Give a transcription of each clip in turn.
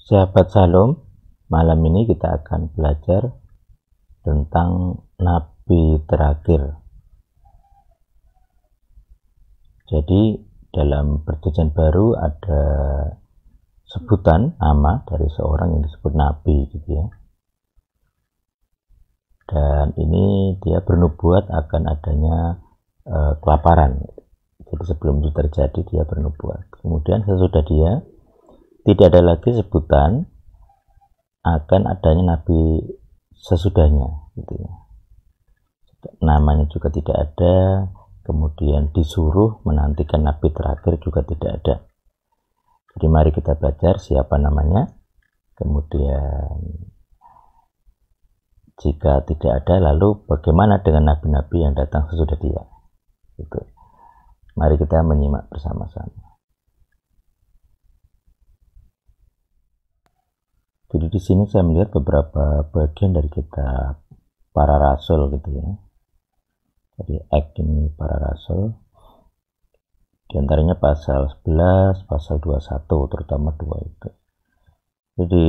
Sahabat Shalom, malam ini kita akan belajar tentang nabi terakhir. Jadi dalam Perjanjian Baru ada sebutan nama dari seorang yang disebut nabi gitu ya. Dan ini dia bernubuat akan adanya kelaparan. Jadi sebelum itu terjadi dia bernubuat. Kemudian sesudah dia tidak ada lagi sebutan akan adanya nabi sesudahnya gitu ya. Namanya juga tidak ada, kemudian disuruh menantikan nabi terakhir juga tidak ada. Jadi mari kita belajar siapa namanya, kemudian jika tidak ada, lalu bagaimana dengan nabi-nabi yang datang sesudah dia gitu. Mari kita menyimak bersama-sama. Jadi di sini saya melihat beberapa bagian dari kitab para rasul gitu ya. Jadi ini para rasul. Di antaranya pasal 11, pasal 21 terutama dua itu. Jadi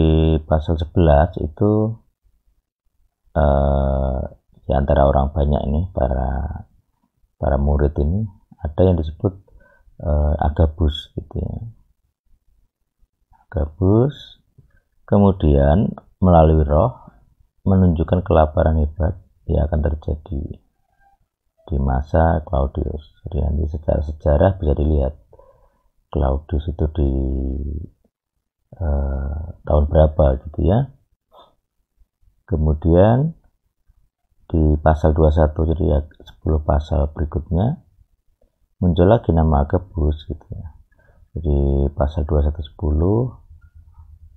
pasal 11 itu di antara orang banyak ini para murid ini ada yang disebut Agabus gitu ya. Agabus kemudian melalui roh menunjukkan kelaparan hebat yang akan terjadi di masa Claudius. Jadi nanti secara sejarah bisa dilihat Claudius itu di tahun berapa gitu ya. Kemudian di pasal 21, jadi ya 10 pasal berikutnya muncul lagi nama Agabus gitu ya. Jadi pasal 21:10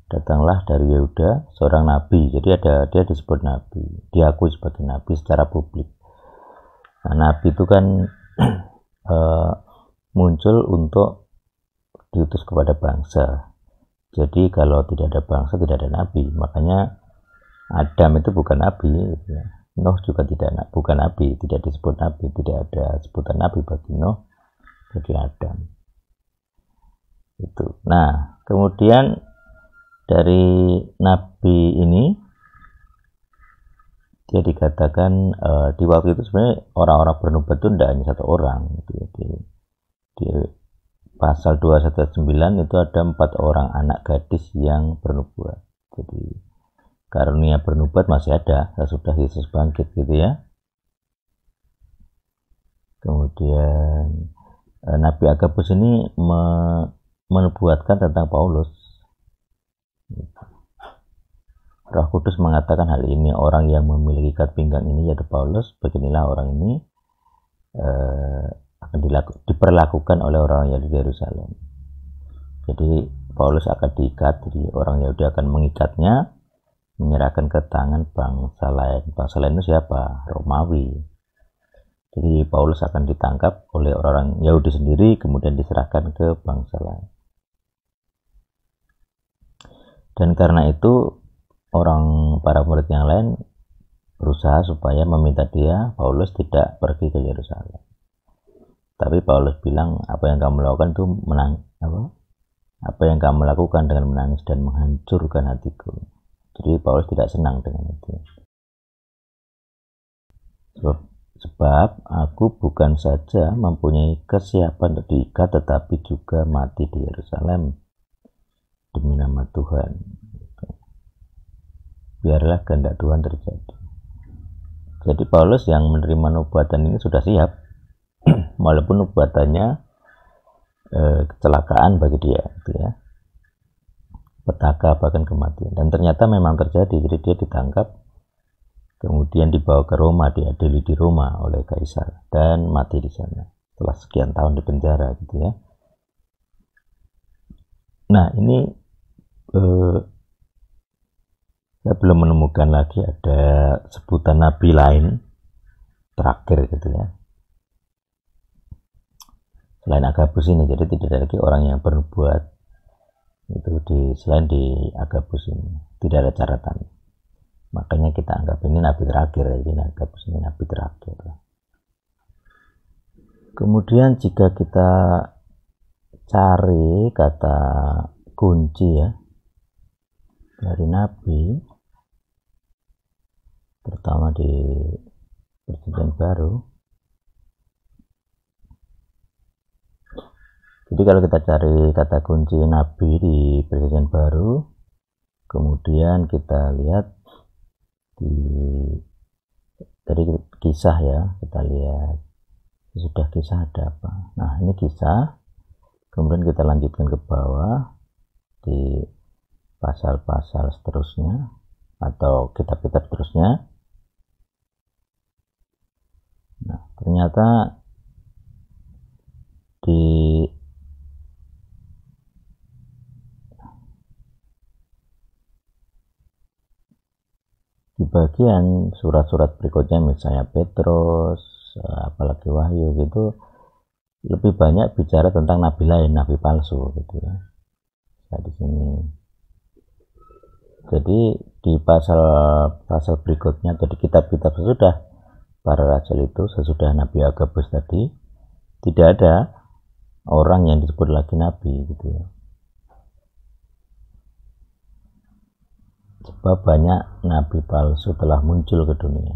datanglah dari Yehuda seorang nabi. Jadi dia disebut nabi, diakui sebagai nabi secara publik. Nah, nabi itu kan muncul untuk diutus kepada bangsa. Jadi kalau tidak ada bangsa tidak ada nabi. Makanya Adam itu bukan nabi gitu ya. Nuh juga bukan nabi, tidak disebut nabi, tidak ada sebutan nabi bagi Nuh, bagi Adam. Itu. Nah, kemudian dari nabi ini dia dikatakan di waktu itu sebenarnya orang-orang bernubuat itu tidak hanya satu orang gitu. Di pasal 219 itu ada 4 orang anak gadis yang bernubuat. Jadi karunia bernubuat masih ada sesudah Yesus bangkit gitu ya. Kemudian Nabi Agabus ini menubuatkan tentang Paulus. Roh Kudus mengatakan hal ini, orang yang memiliki ikat pinggang ini yaitu Paulus, beginilah orang ini akan diperlakukan oleh orang Yahudi di Yerusalem. Jadi Paulus akan diikat, jadi orang Yahudi akan mengikatnya, menyerahkan ke tangan bangsa lain. Bangsa lain itu siapa? Romawi. Jadi Paulus akan ditangkap oleh orang Yahudi sendiri, kemudian diserahkan ke bangsa lain. Dan karena itu para murid yang lain berusaha supaya meminta Paulus tidak pergi ke Yerusalem. Tapi Paulus bilang, apa yang kamu lakukan itu apa yang kamu lakukan dengan menangis dan menghancurkan hatiku. Jadi Paulus tidak senang dengan itu. Sebab aku bukan saja mempunyai kesiapan untuk diikat, tetapi juga mati di Yerusalem demi nama Tuhan. Biarlah kehendak Tuhan terjadi. Jadi Paulus yang menerima nubuatan ini sudah siap, walaupun nubuatannya kecelakaan bagi dia, gitu ya, petaka bahkan kematian. Dan ternyata memang terjadi. Jadi dia ditangkap, kemudian dibawa ke Roma, diadili di Roma oleh Kaisar dan mati di sana setelah sekian tahun di penjara, gitu ya. Nah ini saya belum menemukan lagi ada sebutan nabi lain terakhir gitu ya selain Agabus ini. Jadi tidak ada lagi orang yang bernubuat itu selain di Agabus ini, tidak ada catatan. Makanya kita anggap ini nabi terakhir. Jadi Agabus ini nabi terakhir. Kemudian jika kita cari kata kunci ya dari nabi, terutama di Perjanjian Baru. Jadi kalau kita cari kata kunci nabi di Perjanjian Baru, kemudian kita lihat di dari kisah ya, kita lihat sudah kisah ada apa. Nah ini kisah, kemudian kita lanjutkan ke bawah di pasal-pasal seterusnya atau kitab-kitab seterusnya. Nah ternyata di bagian surat-surat berikutnya, misalnya Petrus, apalagi Wahyu gitu, lebih banyak bicara tentang nabi lain, nabi palsu gitu ya. Nah, di sini. Jadi di pasal berikutnya atau di kitab-kitab sesudah para rasul itu, sesudah Nabi Agabus tadi, tidak ada orang yang disebut lagi nabi gitu ya. Sebab banyak nabi palsu telah muncul ke dunia.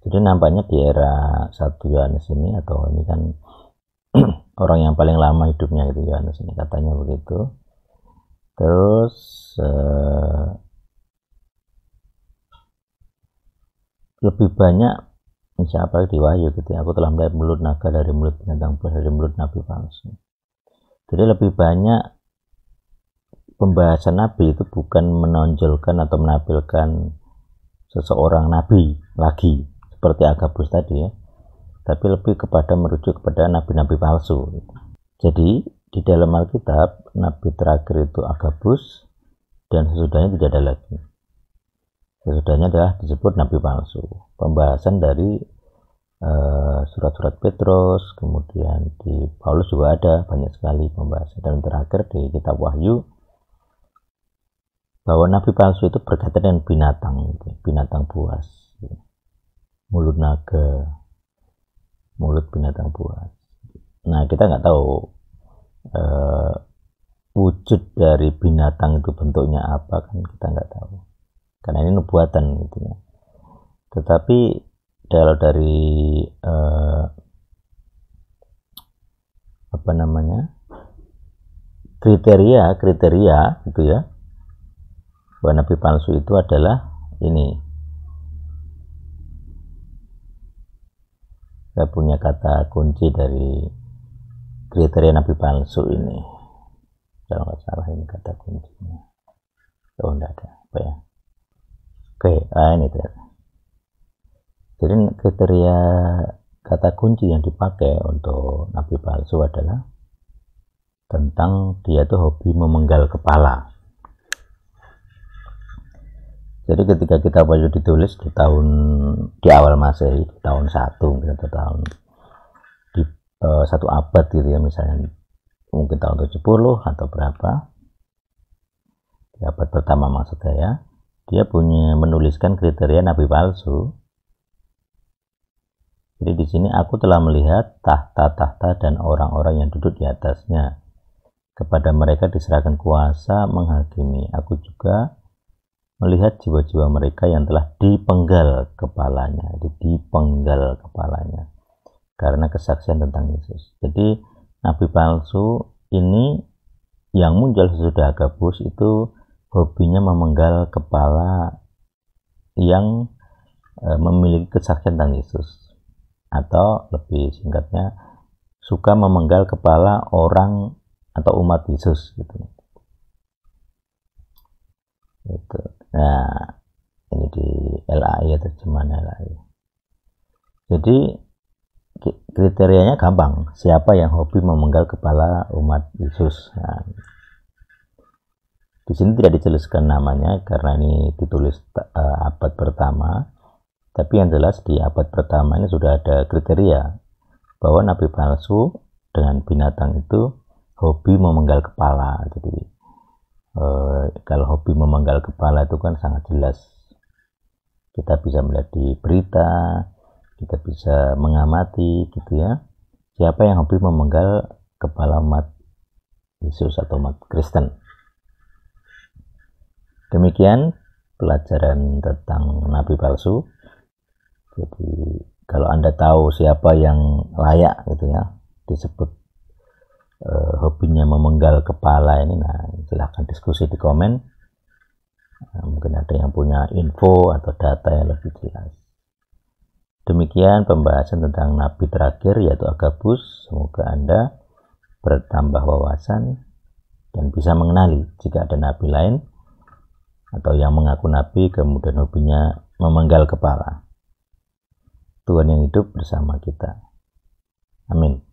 Jadi nampaknya di era 1 Yohanes ini, atau ini kan orang yang paling lama hidupnya itu Yohanes ini, katanya begitu. Terus lebih banyak misalnya di Wahyu gitu ya, aku telah melihat mulut naga dari mulut binatang buas, dari mulut nabi palsu. Jadi lebih banyak pembahasan nabi itu bukan menonjolkan atau menampilkan seseorang nabi lagi seperti Agabus tadi ya, tapi lebih kepada merujuk kepada nabi-nabi palsu. Jadi di dalam Alkitab nabi terakhir itu Agabus, dan sesudahnya tidak ada lagi. Sesudahnya adalah disebut nabi palsu. Pembahasan dari surat-surat Petrus, kemudian di Paulus juga ada banyak sekali pembahasan, dan terakhir di kitab Wahyu bahwa nabi palsu itu berkaitan dengan binatang, binatang buas, mulut naga, mulut binatang buas. Nah kita nggak tahu wujud dari binatang itu bentuknya apa, kan kita nggak tahu, karena ini nubuatan gitu ya. Tetapi kalau dari apa namanya, kriteria gitu ya, bahwa nabi palsu itu adalah ini. Saya punya kata kunci dari kriteria nabi palsu ini, kalau nggak salah ini kata kuncinya. Oh enggak ada apa ya. Oke, ini tuh. Jadi kriteria kata kunci yang dipakai untuk nabi palsu adalah tentang dia tuh hobi memenggal kepala. Jadi ketika kitab Wahyu ditulis di awal Masehi, di tahun 1 mungkin, atau tahun di 1 abad gitu ya, misalnya mungkin tahun 70 atau berapa, di abad pertama maksud saya, dia punya menuliskan kriteria nabi palsu. Jadi di sini aku telah melihat tahta-tahta dan orang-orang yang duduk di atasnya. Kepada mereka diserahkan kuasa menghakimi. Aku juga melihat jiwa-jiwa mereka yang telah dipenggal kepalanya, karena kesaksian tentang Yesus. Jadi nabi palsu ini yang muncul sesudah Agabus itu hobinya memenggal kepala yang memiliki kesaksian tentang Yesus, atau lebih singkatnya suka memenggal kepala orang atau umat Yesus gitu. Itu. Nah, ini di LAI, terjemahan LAI. Jadi kriterianya gampang, siapa yang hobi memenggal kepala umat Yesus. Nah, di sini tidak dijelaskan namanya karena ini ditulis abad pertama, tapi yang jelas di abad pertama ini sudah ada kriteria bahwa nabi palsu dengan binatang itu hobi memenggal kepala. Jadi kalau hobi memenggal kepala itu kan sangat jelas, kita bisa melihat di berita, kita bisa mengamati gitu ya, siapa yang hobi memenggal kepala umat Yesus atau umat Kristen. Demikian pelajaran tentang nabi palsu. Jadi kalau Anda tahu siapa yang layak gitu ya disebut hobinya memenggal kepala ini, nah silahkan diskusi di komen. Nah, mungkin ada yang punya info atau data yang lebih jelas. Demikian pembahasan tentang nabi terakhir yaitu Agabus. Semoga Anda bertambah wawasan dan bisa mengenali jika ada nabi lain atau yang mengaku nabi kemudian hobinya memenggal kepala. Tuhan yang hidup bersama kita. Amin.